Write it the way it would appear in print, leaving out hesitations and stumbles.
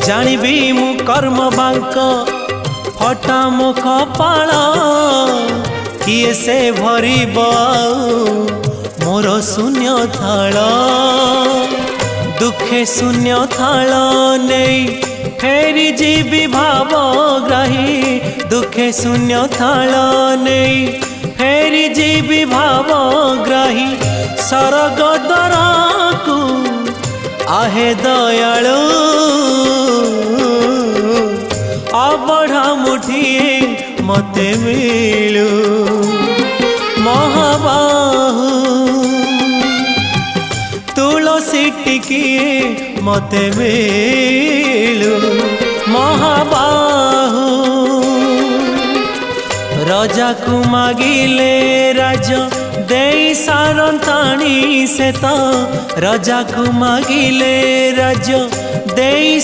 जानिबी मु कर्म बांक फटा मो कपाल किए से भरिब मोर शून्य थाल दुखे शून्य थाल नहीं फेरी जीवी भावग्राही दुखे शून्य थाल नहीं फेरी जीवी भावग्राही सरग दरकू आहे दयालु अबढ़ा मुठिए मते मिलू महाबाहु तुलसी टिकिए मते मिलू महाबाहु राजा को मागिले राज दे सारंताणी से तो राजा को मागिले राज दे